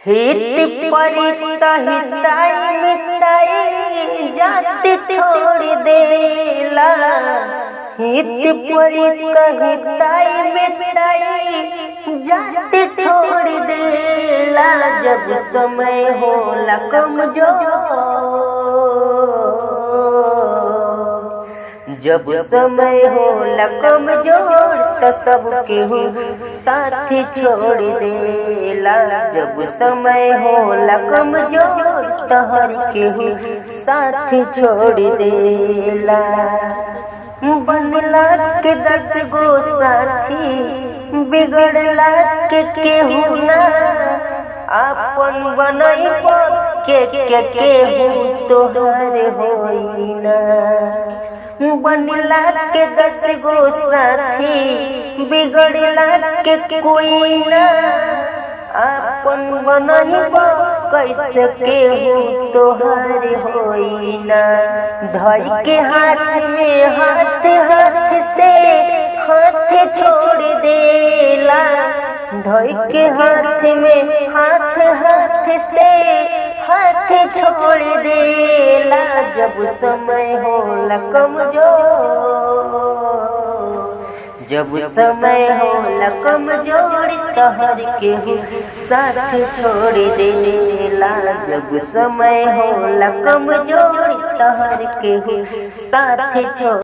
हित परित हिताई मिताई जात छोड़ देला। हित परित हिताई मिताई जात छोड़ देला। जब समय होला कमजोर, जब समय होला कमजोर तो सब केहू साथी छोड़ देला। जब समय होला कमजोर तो हर केहू साथी छोड़ देला। बनला के 10 गो साथी बिगड़ला के केहू ना आपन बनैबो के केहू तोहर होई ना। बनला के 10 गो साथी बिगड़ला के कोई ना आपन बनैबो कैसे केहू तोहर होई ना। धर के हाथ में हाथ हाथ से हाथ छोड़ देला। धर के हाथ में हाथ हाथ से हाथ छोड़ देला। जब समय होला कमजोर, जब समय होला कमजोर तो हर केहू साथ छोड़ देला। जब समय होला कमजोर तो हर केहू साथ छोड़